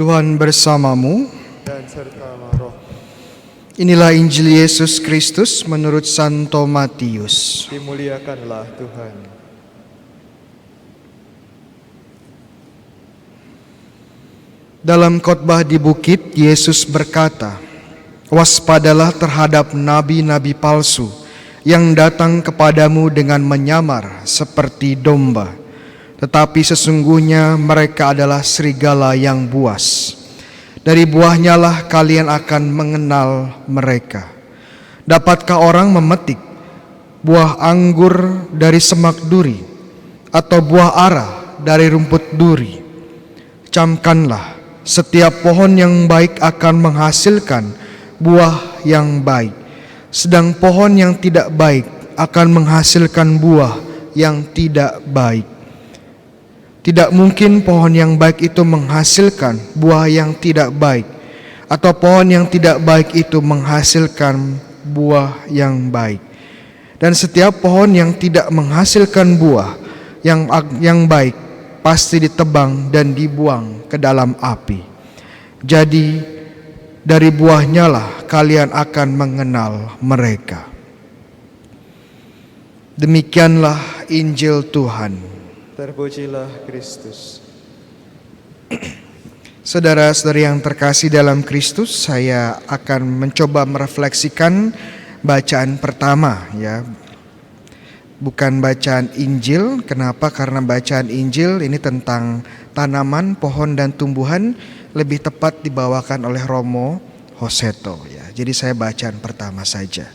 Tuhan bersamamu. Dan serta roh. Inilah Injil Yesus Kristus menurut Santo Matius. Dimuliakanlah Tuhan. Dalam khotbah di bukit, Yesus berkata, "Waspadalah terhadap nabi-nabi palsu yang datang kepadamu dengan menyamar seperti domba, tetapi sesungguhnya mereka adalah serigala yang buas. Dari buahnya lah kalian akan mengenal mereka. Dapatkah orang memetik buah anggur dari semak duri, atau buah ara dari rumput duri? Camkanlah, setiap pohon yang baik akan menghasilkan buah yang baik, sedang pohon yang tidak baik akan menghasilkan buah yang tidak baik. Tidak mungkin pohon yang baik itu menghasilkan buah yang tidak baik, atau pohon yang tidak baik itu menghasilkan buah yang baik. Dan setiap pohon yang tidak menghasilkan buah yang baik pasti ditebang dan dibuang ke dalam api. Jadi dari buahnya lah kalian akan mengenal mereka." Demikianlah Injil Tuhan. Terpujilah Kristus. Saudara-saudari yang terkasih dalam Kristus, saya akan mencoba merefleksikan bacaan pertama, ya. Bukan bacaan Injil. Kenapa? Karena bacaan Injil ini tentang tanaman, pohon dan tumbuhan, lebih tepat dibawakan oleh Romo Hoseto, ya. Jadi saya bacaan pertama saja.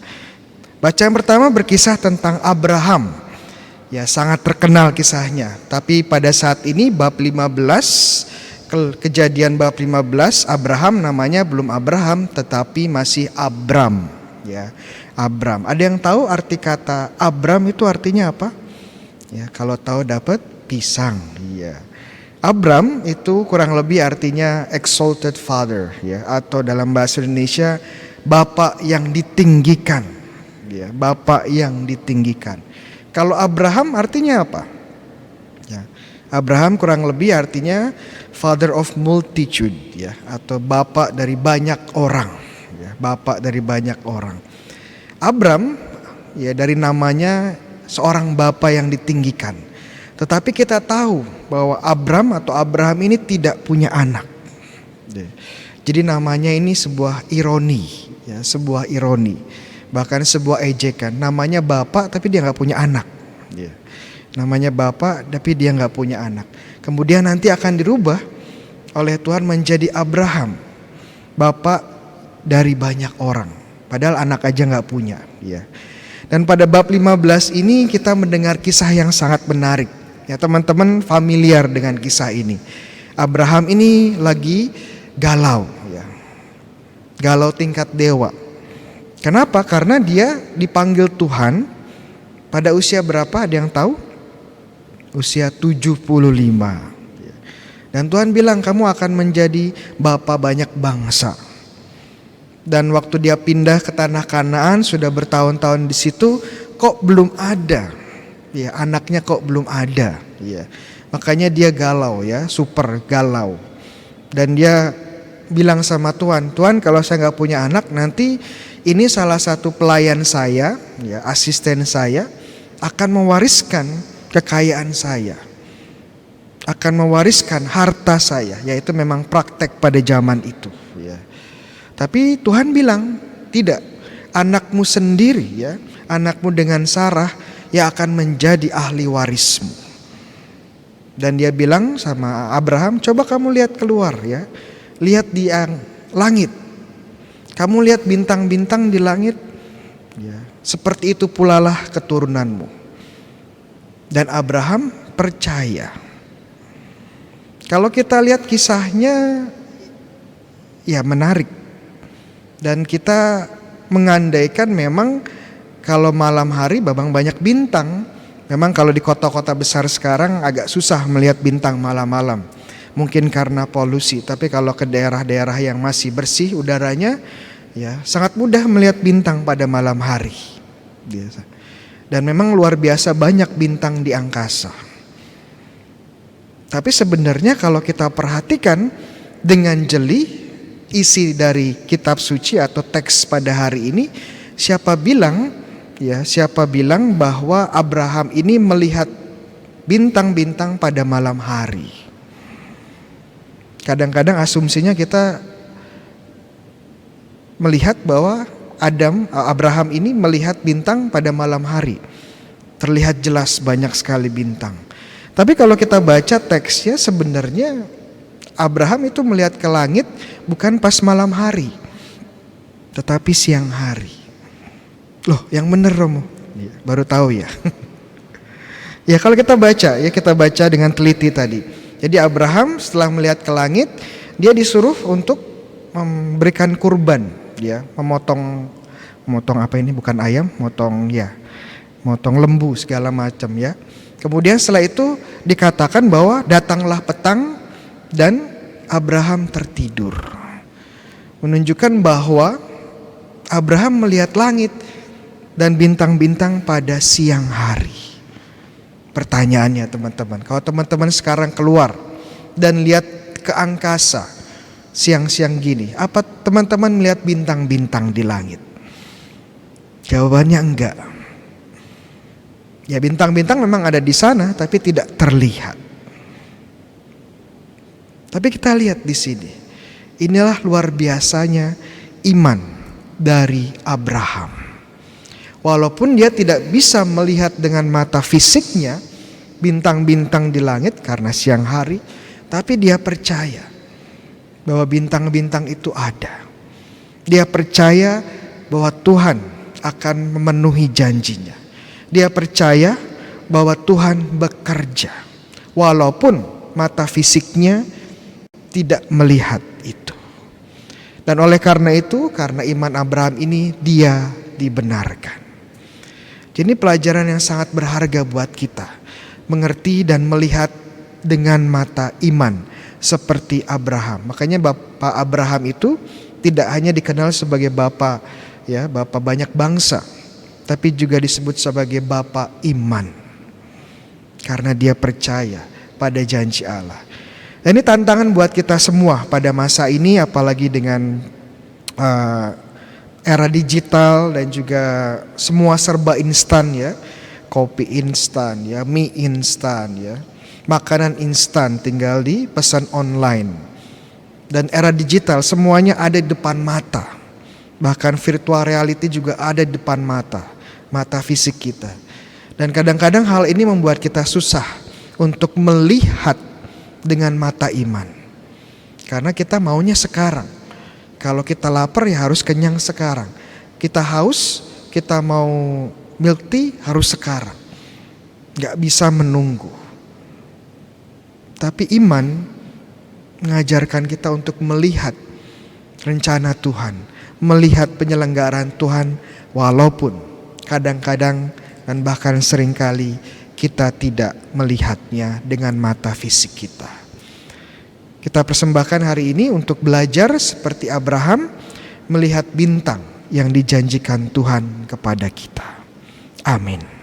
Bacaan pertama berkisah tentang Abraham. Ya, sangat terkenal kisahnya. Tapi pada saat ini bab 15, Kejadian bab 15, Abraham namanya belum Abraham tetapi masih Abram, ya. Abram. Ada yang tahu arti kata Abram itu artinya apa? Ya, kalau tahu dapat pisang, iya. Abram itu kurang lebih artinya exalted father, ya, atau dalam bahasa Indonesia bapak yang ditinggikan, ya, bapak yang ditinggikan. Kalau Abraham artinya apa? Ya, Abraham kurang lebih artinya father of multitude, ya, atau bapak dari banyak orang, ya, bapak dari banyak orang. Abram, ya, dari namanya seorang bapak yang ditinggikan. Tetapi kita tahu bahwa Abram atau Abraham ini tidak punya anak. Jadi namanya ini sebuah ironi, ya, sebuah ironi. Bahkan sebuah ejekan. Namanya bapak tapi dia gak punya anak, ya. Namanya bapak tapi dia gak punya anak. Kemudian nanti akan dirubah oleh Tuhan menjadi Abraham, bapak dari banyak orang, padahal anak aja gak punya, ya. Dan pada bab 15 ini kita mendengar kisah yang sangat menarik, ya. Teman-teman familiar dengan kisah ini. Abraham ini lagi galau, ya. Galau tingkat dewa. Kenapa? Karena dia dipanggil Tuhan pada usia berapa? Ada yang tahu? Usia 75. Dan Tuhan bilang kamu akan menjadi bapa banyak bangsa. Dan waktu dia pindah ke tanah Kanaan, sudah bertahun-tahun di situ, kok belum ada, ya, anaknya kok belum ada, ya. Makanya dia galau, ya, super galau. Dan dia bilang sama Tuhan, "Tuhan, kalau saya nggak punya anak, nanti ini salah satu pelayan saya, ya, asisten saya akan mewariskan kekayaan saya, akan mewariskan harta saya," yaitu memang praktek pada zaman itu, ya. Tapi Tuhan bilang, "Tidak, anakmu sendiri, ya, anakmu dengan Sarah yang akan menjadi ahli warismu." Dan dia bilang sama Abraham, "Coba kamu lihat keluar, ya. Lihat di langit. Kamu lihat bintang-bintang di langit, ya. Seperti itu pula lah keturunanmu." Dan Abraham percaya. Kalau kita lihat kisahnya, ya, menarik. Dan kita mengandaikan memang kalau malam hari memang banyak bintang. Memang kalau di kota-kota besar sekarang agak susah melihat bintang malam-malam. Mungkin karena polusi, tapi kalau ke daerah-daerah yang masih bersih udaranya, ya, sangat mudah melihat bintang pada malam hari. Biasa. Dan memang luar biasa banyak bintang di angkasa. Tapi sebenarnya kalau kita perhatikan, dengan jeli isi dari kitab suci atau teks pada hari ini. Siapa bilang bahwa Abraham ini melihat bintang-bintang pada malam hari? Kadang-kadang asumsinya kita melihat bahwa Abraham ini melihat bintang pada malam hari. Terlihat jelas banyak sekali bintang. Tapi kalau kita baca teksnya, sebenarnya Abraham itu melihat ke langit bukan pas malam hari, tetapi siang hari. Loh, yang bener Romo? Baru tahu ya. Ya kalau kita baca dengan teliti tadi. Jadi Abraham setelah melihat ke langit, dia disuruh untuk memberikan kurban, ya, memotong apa ini, bukan ayam, motong lembu segala macam, ya. Kemudian setelah itu dikatakan bahwa datanglah petang dan Abraham tertidur. Menunjukkan bahwa Abraham melihat langit dan bintang-bintang pada siang hari. Pertanyaannya teman-teman, kalau teman-teman sekarang keluar dan lihat ke angkasa siang-siang gini, apa teman-teman melihat bintang-bintang di langit? Jawabannya enggak. Ya, bintang-bintang memang ada di sana tapi tidak terlihat. Tapi kita lihat di sini. Inilah luar biasanya iman dari Abraham. Walaupun dia tidak bisa melihat dengan mata fisiknya bintang-bintang di langit karena siang hari, tapi dia percaya bahwa bintang-bintang itu ada. Dia percaya bahwa Tuhan akan memenuhi janjinya. Dia percaya bahwa Tuhan bekerja walaupun mata fisiknya tidak melihat itu. Dan oleh karena itu, karena iman Abraham ini, dia dibenarkan. Jadi pelajaran yang sangat berharga buat kita, mengerti dan melihat dengan mata iman seperti Abraham. Makanya Bapak Abraham itu tidak hanya dikenal sebagai bapak banyak bangsa, tapi juga disebut sebagai bapak iman. Karena dia percaya pada janji Allah. Dan ini tantangan buat kita semua pada masa ini, apalagi dengan era digital dan juga semua serba instan, ya. Kopi instan, ya, mie instan, ya. Makanan instan tinggal dipesan online. Dan era digital semuanya ada di depan mata. Bahkan virtual reality juga ada di depan mata fisik kita. Dan kadang-kadang hal ini membuat kita susah untuk melihat dengan mata iman. Karena kita maunya sekarang. Kalau kita lapar ya harus kenyang sekarang. Kita haus, kita mau milk tea harus sekarang. Gak bisa menunggu. Tapi iman mengajarkan kita untuk melihat rencana Tuhan, melihat penyelenggaraan Tuhan, walaupun kadang-kadang dan bahkan seringkali kita tidak melihatnya dengan mata fisik kita. Kita persembahkan hari ini untuk belajar seperti Abraham melihat bintang yang dijanjikan Tuhan kepada kita. Amin.